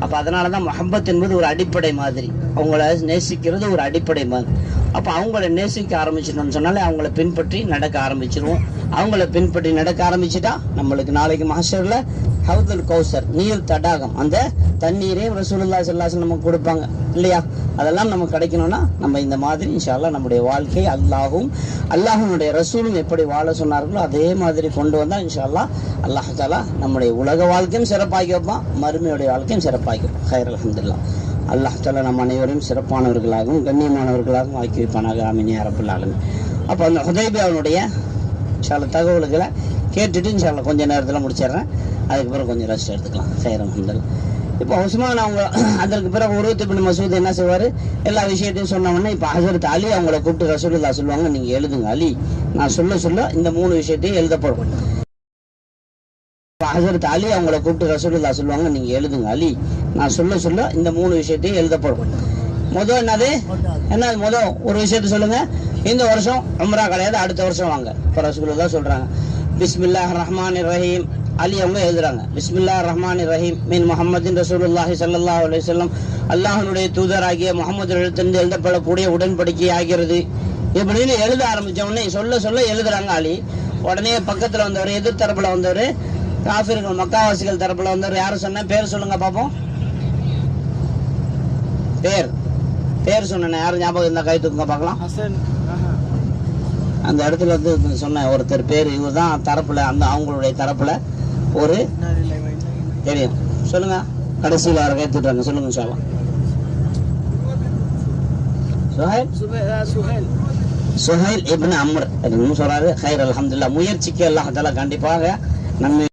அப்போ அதனால தான் முஹப்பத் என்பது ஒரு அடிப்படை மாதிரி, அவங்கள நேசிக்கிறது ஒரு அடிப்படை மாதிரி. அப்போ அவங்கள நேசிக்க ஆரம்பிச்சிட்டோம்னு சொன்னாலே அவங்கள பின்பற்றி நடக்க ஆரம்பிச்சிருவோம். அவங்கள பின்பற்றி நடக்க ஆரம்பிச்சுட்டா நம்மளுக்கு நாளைக்கு மஹ்ஷர்ல ஹவுதுல் கௌசர், நீர் தடாகம், அந்த தண்ணீரே ரசூலுல்லாஹி ஸல்லல்லாஹு அலைஹி வஸல்லம் நமக்கு கொடுப்பாங்க இல்லையா? அதெல்லாம் நமக்கு கிடைக்கணும்னா நம்ம இந்த மாதிரி இன்ஷா அல்லாஹ் நம்முடைய வாழ்க்கை அல்லாஹ்வுடைய ரசூலும் எப்படி வாழ சொன்னார்களோ அதே மாதிரி கொண்டு வந்தா இன்ஷா அல்லாஹ் அல்லாஹ் தஆலா நம்முடைய உலக வாழ்க்கையும் சிறப்பாக்கி வைப்பான், மறுமையுடைய வாழ்க்கையும் சிறப்பாக்கி வைப்பான். ஹைர் அல்ஹம்துலில்லாஹ். அல்லாஹ் தஆலா நம்ம அனைவரையும் சிறப்பானவர்களாகவும் கண்ணியமானவர்களாகவும் ஆக்கி வைப்பானாக. ஆமீன் யா ரப்பல் ஆலமீன். அப்போ அந்த ஹுதைபியாவுடைய இன்ஷா அல்லாஹ் தகவல்களை கேட்டுட்டு இன்ஷா அல்லாஹ் கொஞ்ச நேரத்தில் முடிச்சிடுறேன். அதுக்கப்புறம் கொஞ்சம் ரெஸ்ட் எடுத்துக்கலாம். ஹைர் அல்ஹம்துலில்லாஹ். இப்போ உஸ்மான் அவங்க அதற்கு பிறகு உருவத் இப்னு மசூத் என்ன செய்வார், எல்லா விஷயத்தையும் சொன்னவொடனே இப்போ ஹஸரத் அலி அவங்கள கூப்பிட்டு ரசூலுல்லாஹ் சொல்லுவாங்க, நீங்கள் எழுதுங்க அலி, நான் சொல்ல இந்த 3 விஷயத்தையும் எழுதப்படும். ஹஸரத் அலி அவங்கள கூப்பிட்டு ரசூலுல்லாஹ் சொல்லுவாங்க, நீங்கள் எழுதுங்க அலி, நான் சொல்ல இந்த 3 விஷயத்தையும் எழுதப்படும். முதல் என்ன முதல் ஒரு விஷயத்த சொல்லுங்க, இந்த வருஷம் உம்ரா கிடையாது, அடுத்த வருஷம் வாங்க. இப்போ ரசூலுல்லாஹ் சொல்றாங்க பிஸ்மில்லாஹிர் ரஹ்மானிர் ரஹீம். அலி அவங்க எழுதுறாங்க பிஸ்மில்லாஹிர் ரஹ்மானிர் ரஹீம் மின் முஹம்மதின் ரசூலுல்லாஹி ஸல்லல்லாஹு அலைஹி வஸல்லம், அல்லாஹ்வுடைய தூதராகிய முஹம்மது எழுத்திலிருந்து எழுதப்படக்கூடிய உடன்படிக்கை ஆகிறது இப்படின்னு எழுத ஆரம்பிச்ச உடனே சொல்ல எழுதுறாங்க அலி. உடனே பக்கத்துல வந்தவர், எதிர் தரப்புல வந்தவர், காஃபிர்கள் மக்காவாசிகள் தரப்புல வந்தவர் யாரும் சொன்ன பேர் சொல்லுங்க பாப்போம். பேர் சொன்ன யாரும் ஞாபகம் இருந்தா கை தூக்குங்க பார்க்கலாம். அந்த இடத்துல வந்து சொன்ன ஒருத்தர் பேர், இவர் தான் தரப்புல, அந்த அவங்களுடைய தரப்புல ஒரு தெரியும் சொல்லுங்க. கடைசியில் யாரை கை தூக்குறாங்க சொல்லுங்க. சுஹைல் இப்னு அம்ர் சொல்றாரு. ஹைர் அல்ஹம்துலில்லாஹ். முயற்சிக்கு அல்லாஹ் தஆலா கண்டிப்பாக நன்மை